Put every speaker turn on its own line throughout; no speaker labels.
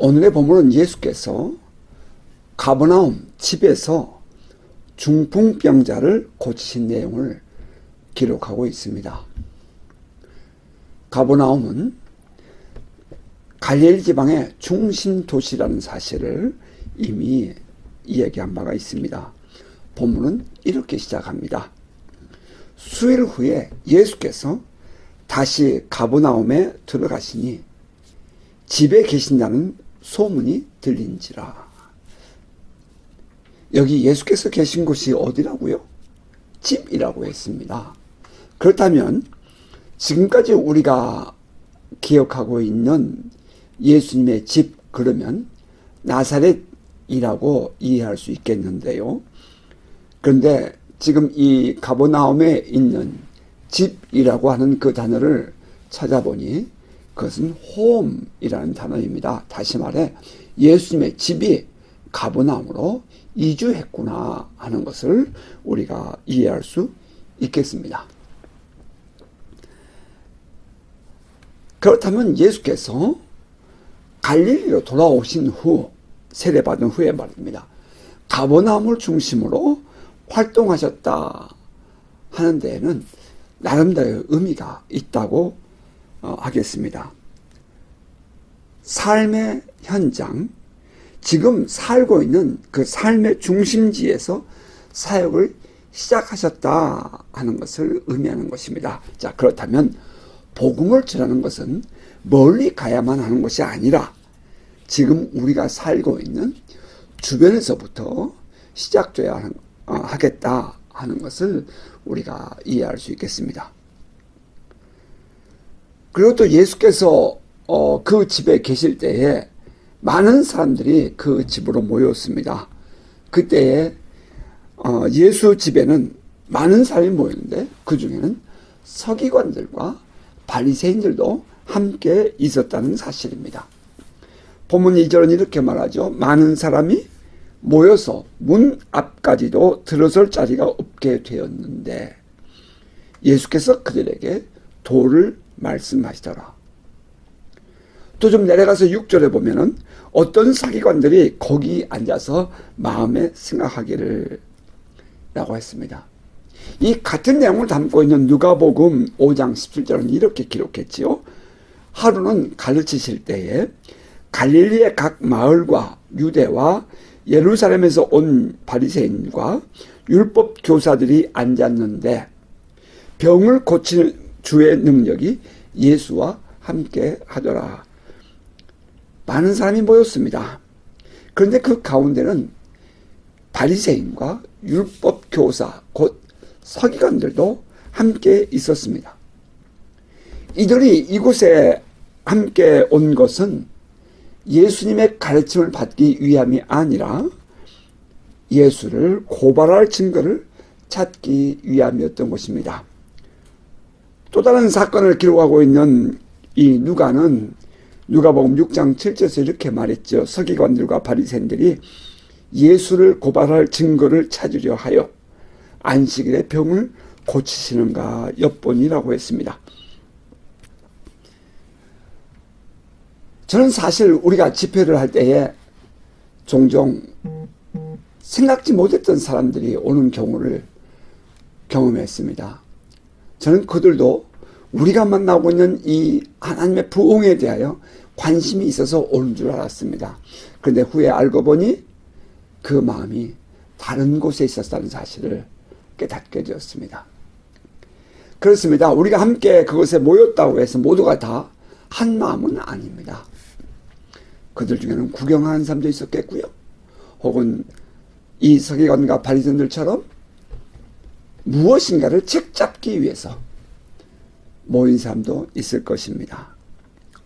오늘의 본문은 예수께서 가버나움 집에서 중풍병자를 고치신 내용을 기록하고 있습니다. 가버나움은 갈릴리 지방의 중심 도시라는 사실을 이미 이야기한 바가 있습니다. 본문은 이렇게 시작합니다. 수일 후에 예수께서 다시 가버나움에 들어가시니 집에 계신다는 소문이 들린지라. 여기 예수께서 계신 곳이 어디라고요? 집이라고 했습니다. 그렇다면 지금까지 우리가 기억하고 있는 예수님의 집, 그러면 나사렛이라고 이해할 수 있겠는데요. 그런데 지금 이 가버나움에 있는 집이라고 하는 그 단어를 찾아보니 그것은 홈이라는 단어입니다. 다시 말해 예수님의 집이 가버나움으로 이주했구나 하는 것을 우리가 이해할 수 있겠습니다. 그렇다면 예수께서 갈릴리로 돌아오신 후, 세례받은 후에 말입니다. 가버나움을 중심으로 활동하셨다 하는 데에는 나름대로의 의미가 있다고 하겠습니다. 삶의 현장, 지금 살고 있는 그 삶의 중심지에서 사역을 시작하셨다 하는 것을 의미하는 것입니다. 자, 그렇다면 복음을 전하는 것은 멀리 가야만 하는 것이 아니라 지금 우리가 살고 있는 주변에서부터 시작돼야 하겠다 하는 것을 우리가 이해할 수 있겠습니다. 그리고 또 예수께서 그 집에 계실 때에 많은 사람들이 그 집으로 모였습니다. 그때에 예수 집에는 많은 사람이 모였는데 그 중에는 서기관들과 바리새인들도 함께 있었다는 사실입니다. 본문 2절은 이렇게 말하죠. 많은 사람이 모여서 문 앞까지도 들어설 자리가 없게 되었는데 예수께서 그들에게 도를 말씀하시더라. 또 좀 내려가서 6절에 보면은 어떤 서기관들이 거기 앉아서 마음에 생각하기를 라고 했습니다. 이 같은 내용을 담고 있는 누가복음 5장 17절은 이렇게 기록했지요. 하루는 가르치실 때에 갈릴리의 각 마을과 유대와 예루살렘에서 온 바리새인과 율법 교사들이 앉았는데 병을 고치는 주의 능력이 예수와 함께 하더라. 많은 사람이 모였습니다. 그런데 그 가운데는 바리새인과 율법 교사, 곧 서기관들도 함께 있었습니다. 이들이 이곳에 함께 온 것은 예수님의 가르침을 받기 위함이 아니라 예수를 고발할 증거를 찾기 위함이었던 것입니다. 또 다른 사건을 기록하고 있는 이 누가는 누가복음 6장 7절에서 이렇게 말했죠. 서기관들과 바리새인들이 예수를 고발할 증거를 찾으려 하여 안식일에 병을 고치시는가 엿보니라고 했습니다. 저는 사실 우리가 집회를 할 때에 종종 생각지 못했던 사람들이 오는 경우를 경험했습니다. 저는 그들도 우리가 만나고 있는 이 하나님의 부흥에 대하여 관심이 있어서 오는 줄 알았습니다. 그런데 후에 알고 보니 그 마음이 다른 곳에 있었다는 사실을 깨닫게 되었습니다. 그렇습니다. 우리가 함께 그곳에 모였다고 해서 모두가 다 한 마음은 아닙니다. 그들 중에는 구경하는 사람도 있었겠고요. 혹은 이 서기관과 바리새인들처럼 무엇인가를 책잡기 위해서 모인 사람도 있을 것입니다.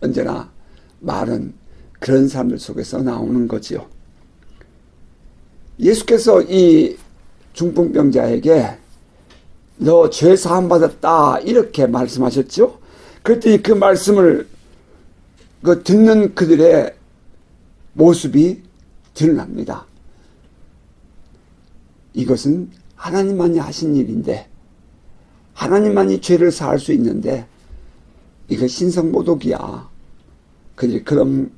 언제나 말은 그런 사람들 속에서 나오는 거지요. 예수께서 이 중풍병자에게 너 죄 사함 받았다 이렇게 말씀하셨죠. 그랬더니 그 말씀을 듣는 그들의 모습이 드러납니다. 이것은 하나님만이 하신 일인데 하나님만이 죄를 사할 수 있는데 이거 신성모독이야. 그들이 그런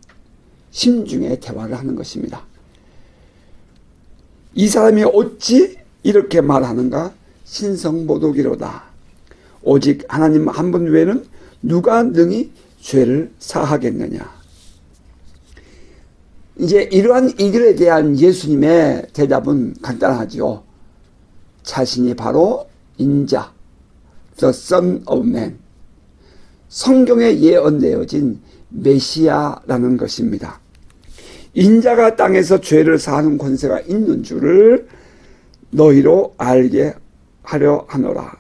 심중에 대화를 하는 것입니다. 이 사람이 어찌 이렇게 말하는가? 신성모독이로다. 오직 하나님 한 분 외에는 누가 능히 죄를 사하겠느냐. 이제 이러한 이 글에 대한 예수님의 대답은 간단하죠. 자신이 바로 인자, the Son of Man, 성경에 예언되어진 메시아라는 것입니다. 인자가 땅에서 죄를 사하는 권세가 있는 줄을 너희로 알게 하려 하노라.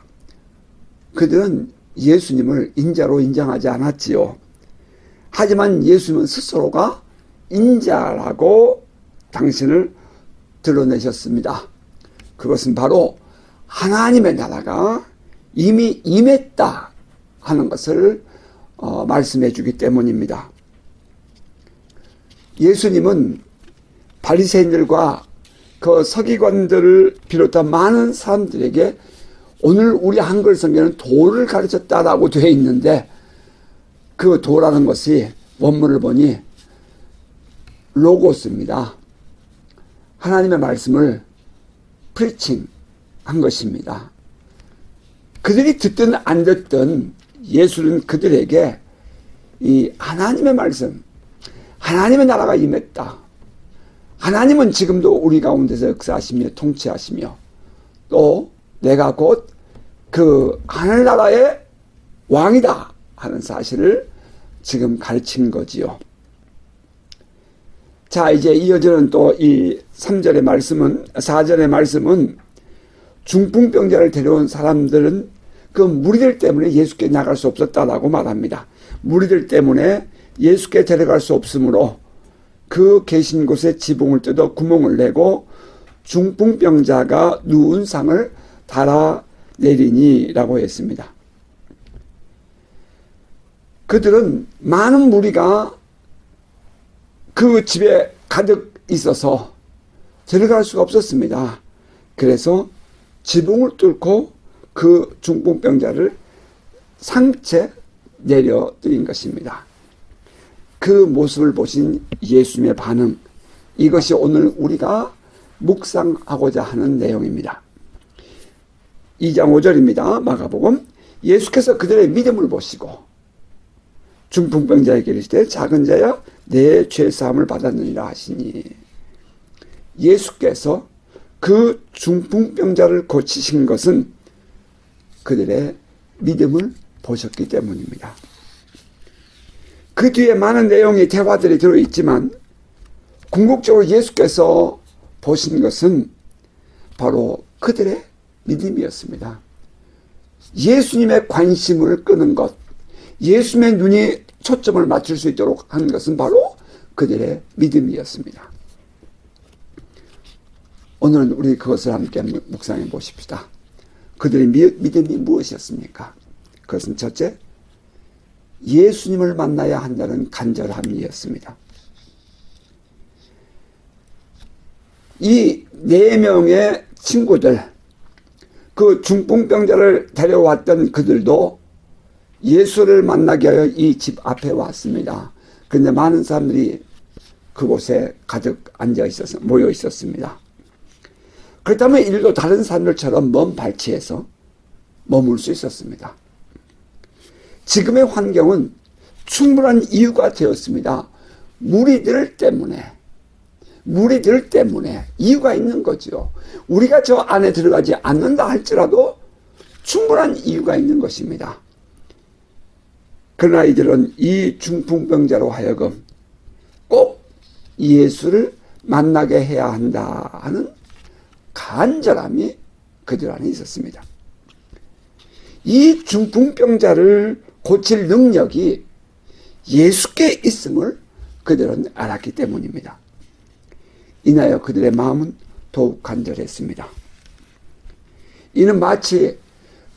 그들은 예수님을 인자로 인정하지 않았지요. 하지만 예수님은 스스로가 인자라고 당신을 드러내셨습니다. 그것은 바로 하나님의 나라가 이미 임했다 하는 것을 말씀해 주기 때문입니다. 예수님은 바리새인들과 그 서기관들을 비롯한 많은 사람들에게 오늘 우리 한글 성경에는 도를 가르쳤다라고 되어 있는데, 그 도라는 것이 원문을 보니 로고스입니다. 하나님의 말씀을 프리칭 한 것입니다. 그들이 듣든 안 듣든 예수는 그들에게 이 하나님의 말씀, 하나님의 나라가 임했다. 하나님은 지금도 우리 가운데서 역사하시며 통치하시며 또 내가 곧 그 하늘나라의 왕이다 하는 사실을 지금 가르친 거지요. 자, 이제 이어지는 또 이 3절의 말씀은, 4절의 말씀은 중풍병자를 데려온 사람들은 그 무리들 때문에 예수께 나갈 수 없었다라고 말합니다. 무리들 때문에 예수께 데려갈 수 없으므로 그 계신 곳에 지붕을 뜯어 구멍을 내고 중풍병자가 누운 상을 달아내리니라고 했습니다. 그들은 많은 무리가 그 집에 가득 있어서 들어갈 수가 없었습니다. 그래서 지붕을 뚫고 그 중풍병자를 상체 내려드린 것입니다. 그 모습을 보신 예수님의 반응, 이것이 오늘 우리가 묵상하고자 하는 내용입니다. 2장 5절입니다. 마가복음. 예수께서 그들의 믿음을 보시고 중풍병자에게 이르시되 작은 자야 내 죄사함을 받았느니라 하시니, 예수께서 그 중풍병자를 고치신 것은 그들의 믿음을 보셨기 때문입니다. 그 뒤에 많은 내용의 대화들이 들어있지만 궁극적으로 예수께서 보신 것은 바로 그들의 믿음이었습니다. 예수님의 관심을 끄는 것, 예수님의 눈이 초점을 맞출 수 있도록 한 것은 바로 그들의 믿음이었습니다. 오늘은 우리 그것을 함께 묵상해 보십시다. 그들의 믿음이 무엇이었습니까? 그것은 첫째, 예수님을 만나야 한다는 간절함이었습니다. 이 4명의 친구들, 그 중풍병자를 데려왔던 그들도 예수를 만나기 위하여 이 집 앞에 왔습니다. 그런데 많은 사람들이 그곳에 가득 앉아 있어서 모여 있었습니다. 그렇다면 이들도 다른 사람들처럼 먼 발치에서 머물 수 있었습니다. 지금의 환경은 충분한 이유가 되었습니다. 무리들 때문에 이유가 있는 거죠. 우리가 저 안에 들어가지 않는다 할지라도 충분한 이유가 있는 것입니다. 그러나 이들은 이 중풍병자로 하여금 꼭 예수를 만나게 해야 한다 하는 간절함이 그들 안에 있었습니다. 이 중풍병자를 고칠 능력이 예수께 있음을 그들은 알았기 때문입니다. 인하여 그들의 마음은 더욱 간절했습니다. 이는 마치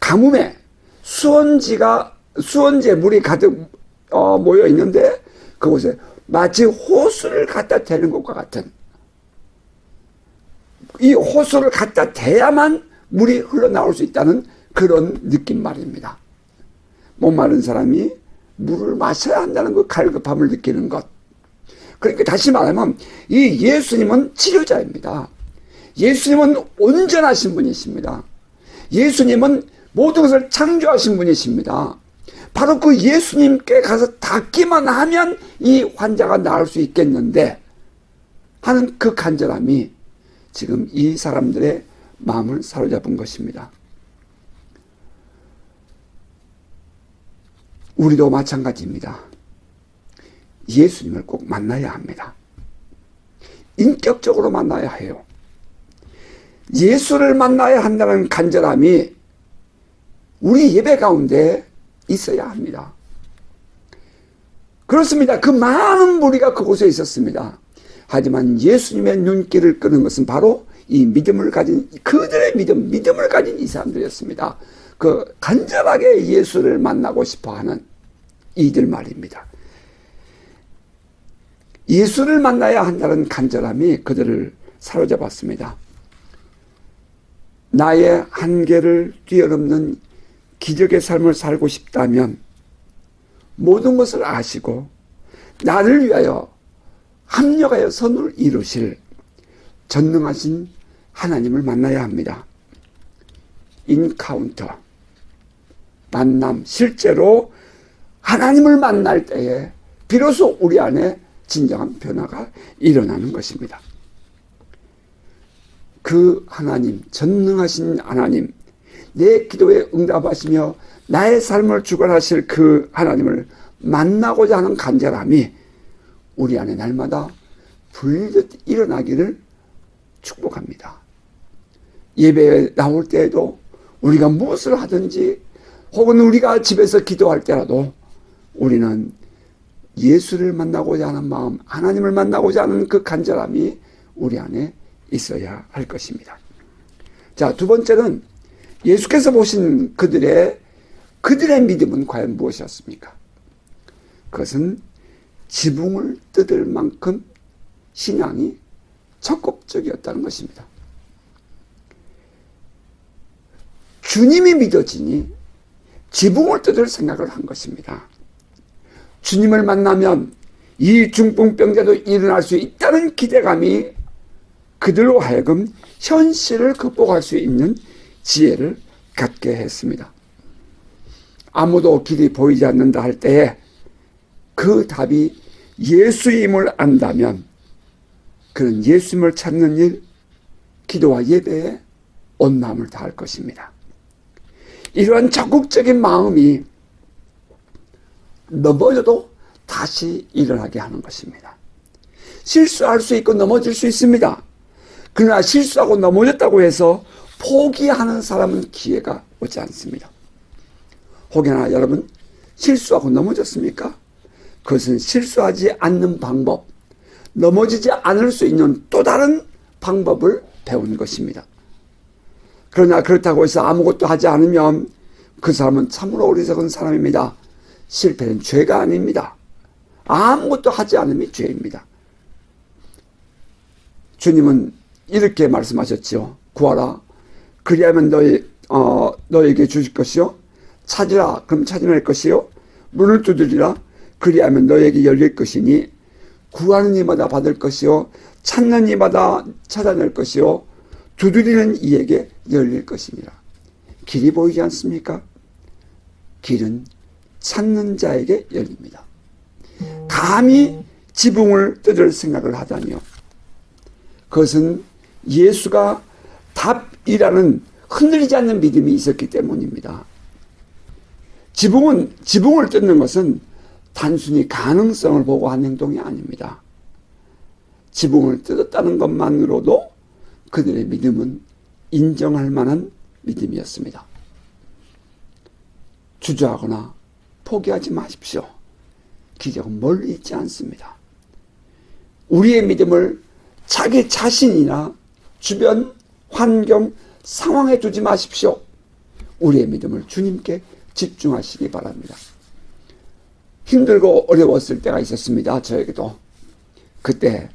가뭄에 수원지에 물이 가득 모여 있는데 그곳에 마치 호수를 갖다 대는 것과 같은, 이 호수를 갖다 대야만 물이 흘러나올 수 있다는 그런 느낌 말입니다. 목마른 사람이 물을 마셔야 한다는 그 갈급함을 느끼는 것, 그러니까 다시 말하면 이 예수님은 치료자입니다. 예수님은 온전하신 분이십니다. 예수님은 모든 것을 창조하신 분이십니다. 바로 그 예수님께 가서 닿기만 하면 이 환자가 나을 수 있겠는데 하는 그 간절함이 지금 이 사람들의 마음을 사로잡은 것입니다. 우리도 마찬가지입니다. 예수님을 꼭 만나야 합니다. 인격적으로 만나야 해요. 예수를 만나야 한다는 간절함이 우리 예배 가운데 있어야 합니다. 그렇습니다. 그 많은 무리가 그곳에 있었습니다. 하지만 예수님의 눈길을 끄는 것은 바로 이 믿음을 가진 그들의 믿음을 가진 이 사람들이었습니다. 그 간절하게 예수를 만나고 싶어하는 이들 말입니다. 예수를 만나야 한다는 간절함이 그들을 사로잡았습니다. 나의 한계를 뛰어넘는 기적의 삶을 살고 싶다면 모든 것을 아시고 나를 위하여 합력하여 선을 이루실 전능하신 하나님을 만나야 합니다. 인카운터, 만남, 실제로 하나님을 만날 때에 비로소 우리 안에 진정한 변화가 일어나는 것입니다. 그 하나님, 전능하신 하나님, 내 기도에 응답하시며 나의 삶을 주관하실 그 하나님을 만나고자 하는 간절함이 우리 안에 날마다 불듯 일어나기를 축복합니다. 예배에 나올 때에도 우리가 무엇을 하든지 혹은 우리가 집에서 기도할 때라도 우리는 예수를 만나고자 하는 마음, 하나님을 만나고자 하는 그 간절함이 우리 안에 있어야 할 것입니다. 자, 두 번째는 예수께서 보신 그들의 믿음은 과연 무엇이었습니까? 그것은 지붕을 뜯을 만큼 신앙이 적극적이었다는 것입니다. 주님이 믿어지니 지붕을 뜯을 생각을 한 것입니다. 주님을 만나면 이 중풍병자도 일어날 수 있다는 기대감이 그들로 하여금 현실을 극복할 수 있는 지혜를 갖게 했습니다. 아무도 길이 보이지 않는다 할 때에 그 답이 예수임을 안다면 그는 예수님을 찾는 일, 기도와 예배에 온 마음을 다할 것입니다. 이러한 적극적인 마음이 넘어져도 다시 일어나게 하는 것입니다. 실수할 수 있고 넘어질 수 있습니다. 그러나 실수하고 넘어졌다고 해서 포기하는 사람은 기회가 오지 않습니다. 혹여나 여러분 실수하고 넘어졌습니까? 그것은 실수하지 않는 방법, 넘어지지 않을 수 있는 또 다른 방법을 배운 것입니다. 그러나 그렇다고 해서 아무것도 하지 않으면 그 사람은 참으로 어리석은 사람입니다. 실패는 죄가 아닙니다. 아무것도 하지 않으면 죄입니다. 주님은 이렇게 말씀하셨지요. 구하라. 그리하면 너에게 주실 것이요. 찾으라. 그럼 찾아낼 것이요. 문을 두드리라. 그리하면 너에게 열릴 것이니 구하는 이마다 받을 것이요. 찾는 이마다 찾아낼 것이요. 두드리는 이에게 열릴 것입니다. 길이 보이지 않습니까? 길은 찾는 자에게 열립니다. 감히 지붕을 뜯을 생각을 하다니요. 그것은 예수가 답이라는 흔들리지 않는 믿음이 있었기 때문입니다. 지붕을 뜯는 것은 단순히 가능성을 보고 한 행동이 아닙니다. 지붕을 뜯었다는 것만으로도 그들의 믿음은 인정할 만한 믿음이었습니다. 주저하거나 포기하지 마십시오. 기적은 멀리 있지 않습니다. 우리의 믿음을 자기 자신이나 주변 환경 상황에 두지 마십시오. 우리의 믿음을 주님께 집중하시기 바랍니다. 힘들고 어려웠을 때가 있었습니다. 저에게도. 그때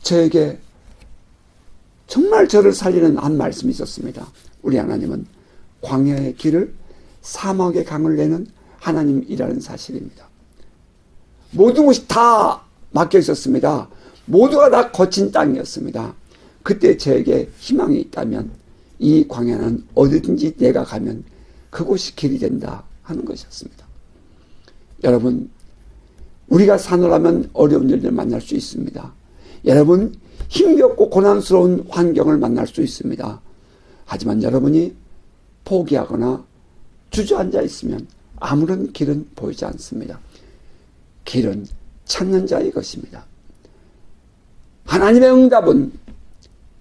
저에게 정말 저를 살리는 한 말씀이 있었습니다. 우리 하나님은 광야의 길을 사막의 강을 내는 하나님이라는 사실입니다. 모든 것이 다 막혀 있었습니다. 모두가 다 거친 땅이었습니다. 그때 저에게 희망이 있다면 이 광야는 어디든지 내가 가면 그곳이 길이 된다 하는 것이었습니다. 여러분, 우리가 사노라면 어려운 일을 만날 수 있습니다. 여러분, 힘겹고 고난스러운 환경을 만날 수 있습니다. 하지만 여러분이 포기하거나 주저앉아 있으면 아무런 길은 보이지 않습니다. 길은 찾는 자의 것입니다. 하나님의 응답은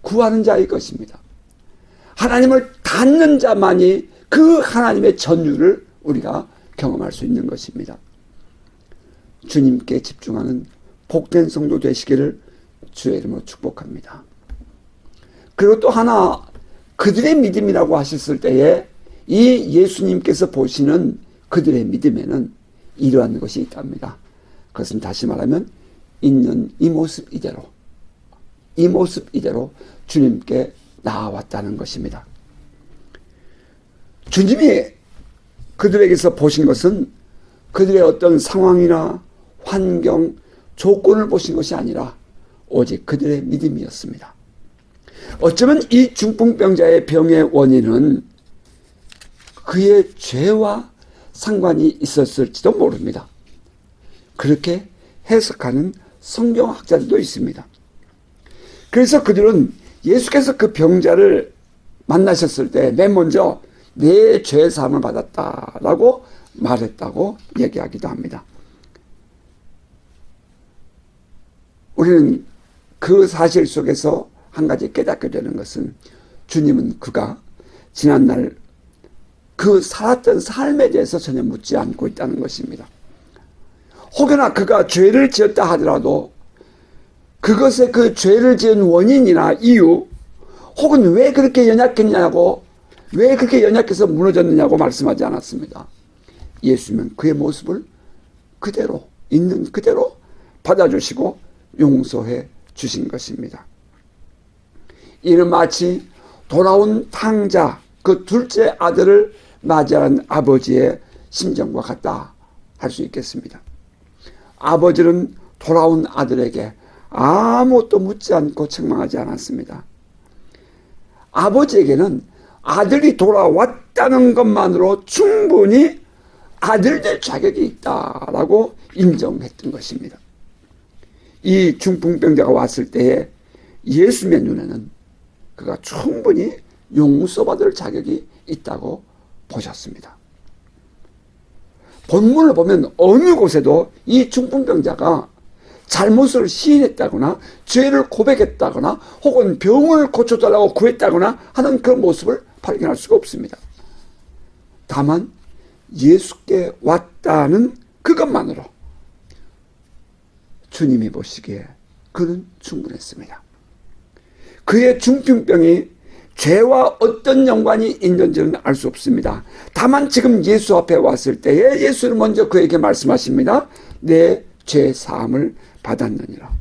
구하는 자의 것입니다. 하나님을 닫는 자만이 그 하나님의 전율을 우리가 경험할 수 있는 것입니다. 주님께 집중하는 복된 성도 되시기를 주의 이름으로 축복합니다. 그리고 또 하나, 그들의 믿음이라고 하셨을 때에 이 예수님께서 보시는 그들의 믿음에는 이러한 것이 있답니다. 그것은 다시 말하면 있는 이 모습 이대로 주님께 나아왔다는 것입니다. 주님이 그들에게서 보신 것은 그들의 어떤 상황이나 환경, 조건을 보신 것이 아니라 오직 그들의 믿음이었습니다. 어쩌면 이 중풍병자의 병의 원인은 그의 죄와 상관이 있었을지도 모릅니다. 그렇게 해석하는 성경학자들도 있습니다. 그래서 그들은 예수께서 그 병자를 만나셨을 때 맨 먼저 내 죄 사함을 받았다라고 말했다고 얘기하기도 합니다. 우리는 그 사실 속에서 한 가지 깨닫게 되는 것은 주님은 그가 지난날 그 살았던 삶에 대해서 전혀 묻지 않고 있다는 것입니다. 혹여나 그가 죄를 지었다 하더라도 그것의 그 죄를 지은 원인이나 이유, 혹은 왜 그렇게 연약했냐고, 왜 그렇게 연약해서 무너졌느냐고 말씀하지 않았습니다. 예수님은 그의 모습을 그대로, 있는 그대로 받아주시고 용서해 주신 것입니다. 이는 마치 돌아온 탕자, 그 둘째 아들을 맞이하는 아버지의 심정과 같다 할 수 있겠습니다. 아버지는 돌아온 아들에게 아무것도 묻지 않고 책망하지 않았습니다. 아버지에게는 아들이 돌아왔다는 것만으로 충분히 아들 될 자격이 있다라고 인정했던 것입니다. 이 중풍병자가 왔을 때에 예수님의 눈에는 그가 충분히 용서받을 자격이 있다고 보셨습니다. 본문을 보면 어느 곳에도 이 중풍병자가 잘못을 시인했다거나 죄를 고백했다거나 혹은 병을 고쳐달라고 구했다거나 하는 그런 모습을 발견할 수가 없습니다. 다만 예수께 왔다는 그것만으로 주님이 보시기에 그는 충분했습니다. 그의 중풍병이 죄와 어떤 연관이 있는지는 알 수 없습니다. 다만 지금 예수 앞에 왔을 때에 예수는 먼저 그에게 말씀하십니다. 내 죄 사함을 받았느니라.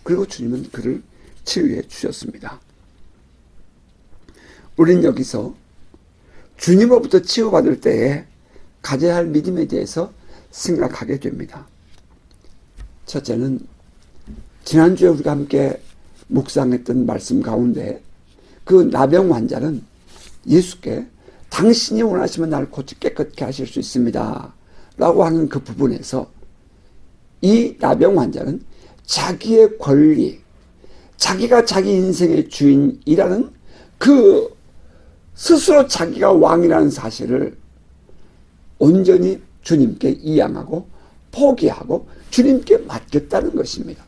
그리고 주님은 그를 치유해 주셨습니다. 우리는 여기서 주님으로부터 치유받을 때에 가져야 할 믿음에 대해서 생각하게 됩니다. 첫째는 지난주에 우리가 함께 묵상했던 말씀 가운데 그 나병 환자는 예수께 당신이 원하시면 나를 고치 깨끗게 하실 수 있습니다 라고 하는 그 부분에서 이 나병 환자는 자기의 권리, 자기가 자기 인생의 주인이라는 그 스스로 자기가 왕이라는 사실을 온전히 주님께 이양하고 포기하고 주님께 맡겼다는 것입니다.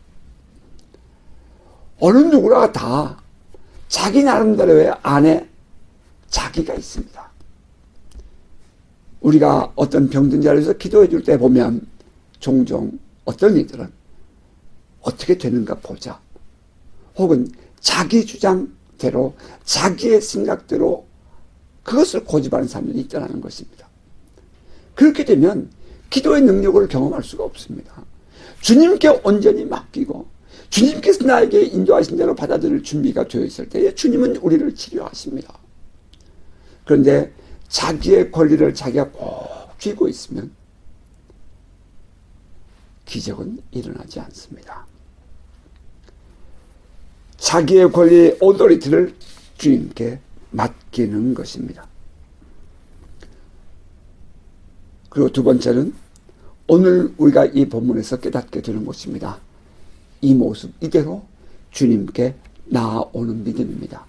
어느 누구나 다 자기 나름대로의 안에 자기가 있습니다. 우리가 어떤 병든 자를 위해서 기도해 줄 때 보면 종종 어떤 이들은 어떻게 되는가 보자, 혹은 자기 주장대로 자기의 생각대로 그것을 고집하는 사람들이 있다는 것입니다. 그렇게 되면 기도의 능력을 경험할 수가 없습니다. 주님께 온전히 맡기고 주님께서 나에게 인도하신 대로 받아들일 준비가 되어 있을 때에 주님은 우리를 치료하십니다. 그런데 자기의 권리를 자기가 꼭 쥐고 있으면 기적은 일어나지 않습니다. 자기의 권리, 오토리티를 주님께 맡기는 것입니다. 그리고 두 번째는 오늘 우리가 이 본문에서 깨닫게 되는 것입니다. 이 모습 이대로 주님께 나아오는 믿음입니다.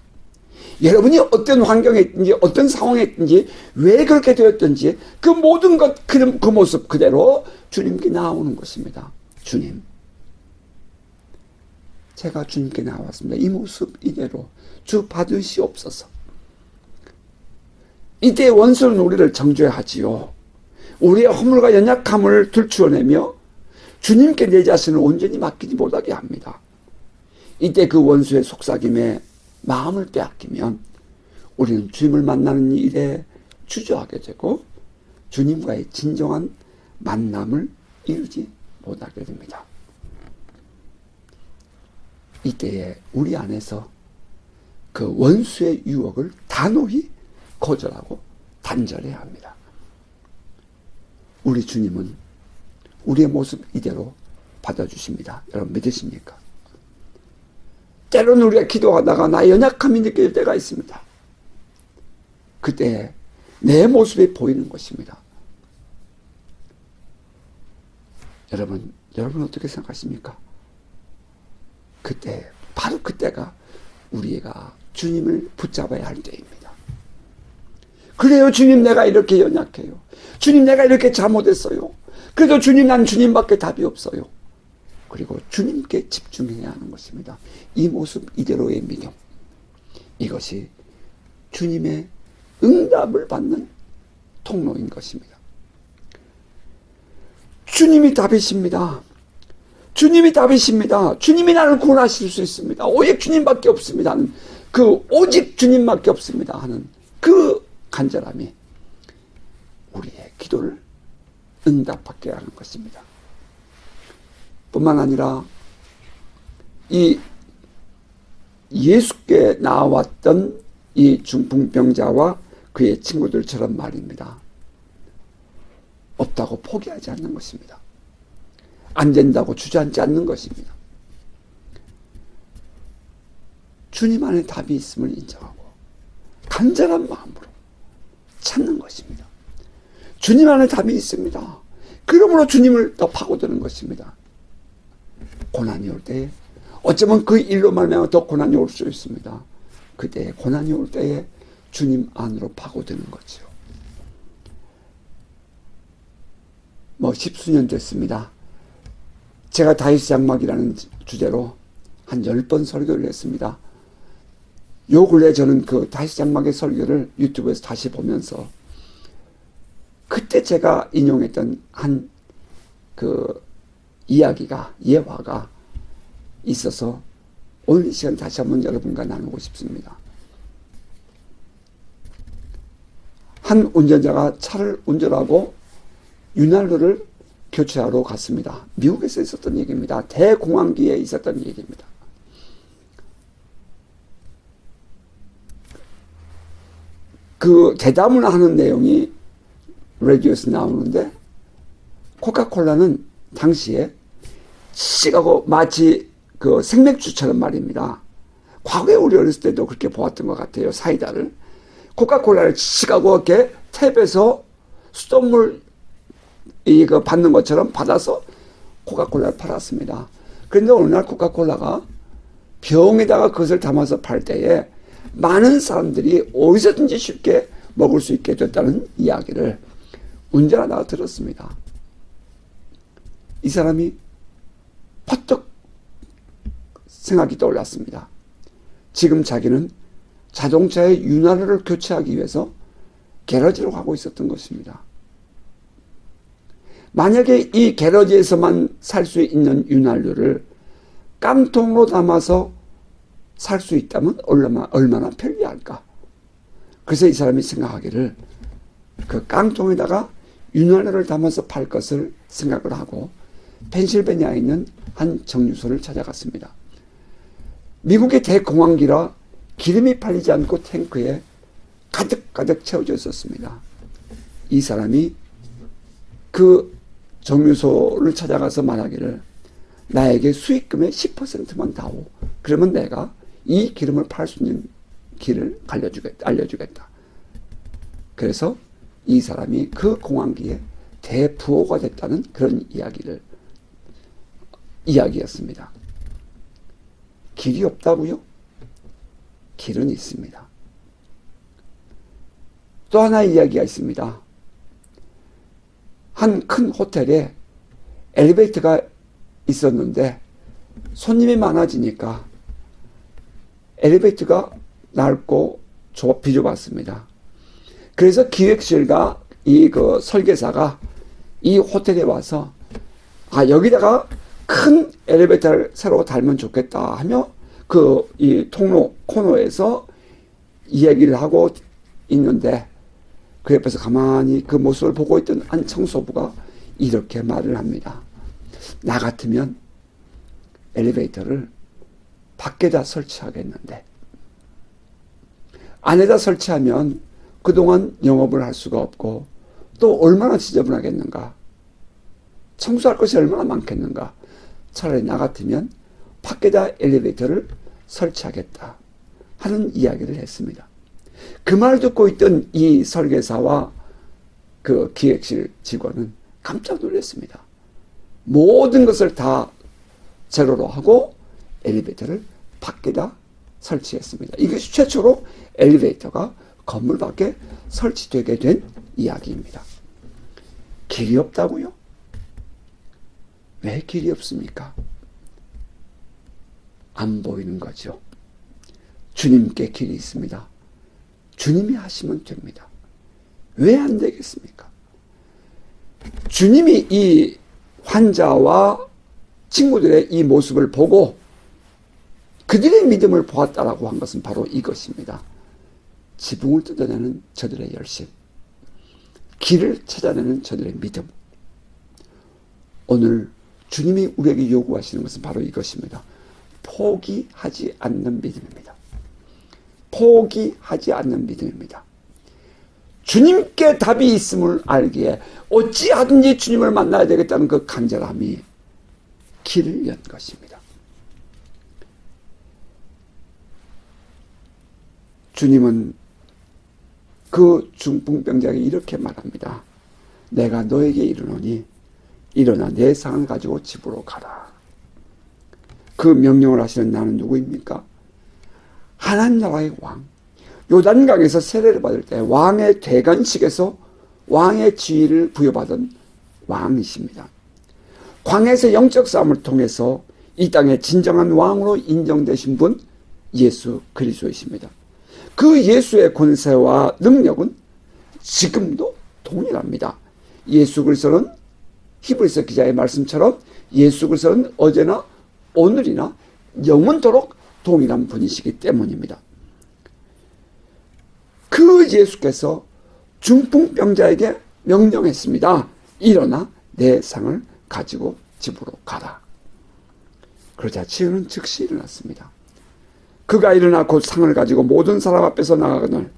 여러분이 어떤 환경에 있든지 어떤 상황에 있든지 왜 그렇게 되었든지 그 모든 것, 그 모습 그대로 주님께 나아오는 것입니다. 주님, 제가 주님께 나왔습니다. 이 모습 이대로 주 받으시옵소서. 이때 원수는 우리를 정죄하지요. 우리의 허물과 연약함을 들추어내며 주님께 내 자신을 온전히 맡기지 못하게 합니다. 이때 그 원수의 속삭임에 마음을 빼앗기면 우리는 주님을 만나는 일에 주저하게 되고 주님과의 진정한 만남을 이루지 못하게 됩니다. 이때에 우리 안에서 그 원수의 유혹을 단호히 거절하고 단절해야 합니다. 우리 주님은 우리의 모습 이대로 받아주십니다. 여러분 믿으십니까? 때로는 우리가 기도하다가 나의 연약함이 느껴질 때가 있습니다. 그때 내 모습이 보이는 것입니다. 여러분 어떻게 생각하십니까? 그때, 바로 그때가 우리가 주님을 붙잡아야 할 때입니다. 그래요, 주님, 내가 이렇게 연약해요. 주님, 내가 이렇게 잘못했어요. 그래도 주님, 난 주님밖에 답이 없어요. 그리고 주님께 집중해야 하는 것입니다. 이 모습 이대로의 믿음, 이것이 주님의 응답을 받는 통로인 것입니다. 주님이 답이십니다. 주님이 답이십니다. 주님이 나를 구원하실 수 있습니다. 오직 주님밖에 없습니다 하는 그 오직 주님밖에 없습니다 하는 그 간절함이 우리의 기도를 응답받게 하는 것입니다. 뿐만 아니라 이 예수께 나왔던 이 중풍병자와 그의 친구들처럼 말입니다. 없다고 포기하지 않는 것입니다. 안 된다고 주저앉지 않는 것입니다. 주님 안에 답이 있음을 인정하고 간절한 마음으로 찾는 것입니다. 주님 안에 답이 있습니다. 그러므로 주님을 더 파고드는 것입니다. 고난이 올 때에 어쩌면 그 일로 말미암아 더 고난이 올 수 있습니다. 그때 고난이 올 때에 주님 안으로 파고드는 거죠. 십수년 됐습니다. 제가 다윗의 장막이라는 주제로 한 10번 설교를 했습니다. 요 근래 저는 그 다윗의 장막의 설교를 유튜브에서 다시 보면서 그때 제가 인용했던 한 그 이야기가, 예화가 있어서 오늘 이 시간 다시 한번 여러분과 나누고 싶습니다. 한 운전자가 차를 운전하고 윤활유를 교체하러 갔습니다. 미국에서 있었던 얘기입니다. 대공황기에 있었던 얘기입니다. 그 대담을 하는 내용이 라디오에서 나오는데 코카콜라는 당시에 시가고 마치 그 생맥주처럼 말입니다. 과거에 우리 어렸을 때도 그렇게 보았던 것 같아요. 사이다를. 코카콜라를 시가고 이렇게 탭에서 수돗물 이거 받는 것처럼 받아서 코카콜라를 팔았습니다. 그런데 어느 날 코카콜라가 병에다가 그것을 담아서 팔 때에 많은 사람들이 어디서든지 쉽게 먹을 수 있게 됐다는 이야기를 운전하다가 들었습니다. 이 사람이 퍼뜩 생각이 떠올랐습니다. 지금 자기는 자동차의 윤활유를 교체하기 위해서 게러지로 가고 있었던 것입니다. 만약에 이 게러지에서만 살 수 있는 윤활유를 깡통으로 담아서 살 수 있다면 얼마나 편리할까. 그래서 이 사람이 생각하기를 그 깡통에다가 윤활유를 담아서 팔 것을 생각을 하고 펜실베니아에 있는 한 정유소를 찾아갔습니다. 미국의 대공황기라 기름이 팔리지 않고 탱크에 가득 채워져 있었습니다. 이 사람이 그 정유소를 찾아가서 말하기를 나에게 수익금의 10%만 다오. 그러면 내가 이 기름을 팔 수 있는 길을 알려주겠다. 그래서 이 사람이 그 공황기에 대부호가 됐다는 그런 이야기였습니다. 길이 없다고요? 길은 있습니다. 또 하나의 이야기가 있습니다. 한 큰 호텔에 엘리베이터가 있었는데 손님이 많아지니까 엘리베이터가 넓고 비좁았습니다. 그래서 기획실과 그 설계사가 이 호텔에 와서 여기다가 큰 엘리베이터를 새로 달면 좋겠다 하며 이 코너에서 이야기를 하고 있는데 그 옆에서 가만히 그 모습을 보고 있던 한 청소부가 이렇게 말을 합니다. 나 같으면 엘리베이터를 밖에다 설치하겠는데 안에다 설치하면 그동안 영업을 할 수가 없고 또 얼마나 지저분하겠는가. 청소할 것이 얼마나 많겠는가. 차라리 나 같으면 밖에다 엘리베이터를 설치하겠다 하는 이야기를 했습니다. 그 말 듣고 있던 이 설계사와 그 기획실 직원은 깜짝 놀랐습니다. 모든 것을 다 제로로 하고 엘리베이터를 밖에다 설치했습니다. 이것이 최초로 엘리베이터가 건물 밖에 설치되게 된 이야기입니다. 길이 없다고요? 왜 길이 없습니까? 안 보이는 거죠. 주님께 길이 있습니다. 주님이 하시면 됩니다. 왜 안 되겠습니까? 주님이 이 환자와 친구들의 이 모습을 보고 그들의 믿음을 보았다라고 한 것은 바로 이것입니다. 지붕을 뜯어내는 저들의 열심, 길을 찾아내는 저들의 믿음. 오늘 주님이 우리에게 요구하시는 것은 바로 이것입니다. 포기하지 않는 믿음입니다. 포기하지 않는 믿음입니다. 주님께 답이 있음을 알기에 어찌하든지 주님을 만나야 되겠다는 그 간절함이 길을 연 것입니다. 주님은 그 중풍병자에게 이렇게 말합니다. 내가 너에게 이르노니 일어나 내 상을 가지고 집으로 가라. 그 명령을 하시는 나는 누구입니까? 하나님 나라의 왕. 요단강에서 세례를 받을 때 왕의 대관식에서 왕의 지위를 부여받은 왕이십니다. 광야에서 영적 싸움을 통해서 이 땅의 진정한 왕으로 인정되신 분 예수 그리스도이십니다. 그 예수의 권세와 능력은 지금도 동일합니다. 예수 그리스도는 히브리서 기자의 말씀처럼 예수 그리스도는 어제나 오늘이나 영원토록 동일한 분이시기 때문입니다. 그 예수께서 중풍병자에게 명령했습니다. 일어나 내 상을 가지고 집으로 가라. 그러자 치유는 즉시 일어났습니다. 그가 일어나 곧 상을 가지고 모든 사람 앞에서 나가거늘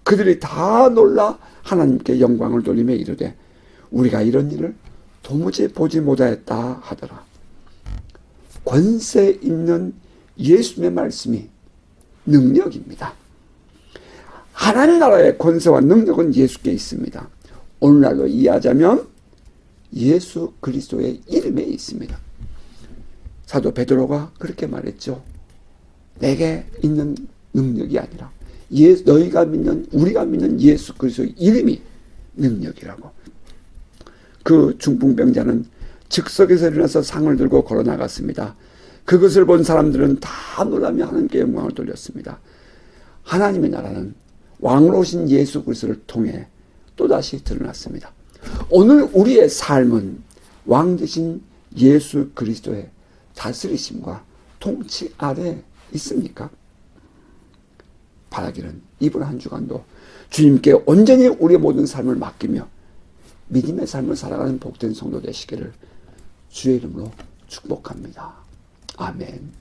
그들이 다 놀라 하나님께 영광을 돌리며 이르되 우리가 이런 일을 도무지 보지 못하였다 하더라. 권세 있는 예수님의 말씀이 능력입니다. 하나님 나라의 권세와 능력은 예수께 있습니다. 오늘날로 이해하자면 예수 그리스도의 이름에 있습니다. 사도 베드로가 그렇게 말했죠. 내게 있는 능력이 아니라 너희가 믿는 우리가 믿는 예수 그리스도의 이름이 능력이라고. 그 중풍병자는 즉석에서 일어나서 상을 들고 걸어 나갔습니다. 그것을 본 사람들은 다 놀라며 하나님께 영광을 돌렸습니다. 하나님의 나라는 왕으로 오신 예수 그리스도를 통해 또다시 드러났습니다. 오늘 우리의 삶은 왕 되신 예수 그리스도의 다스리심과 통치 아래 있습니까? 바라기는 이번 한 주간도 주님께 온전히 우리의 모든 삶을 맡기며 믿음의 삶을 살아가는 복된 성도 되시기를 주의 이름으로 축복합니다. 아멘.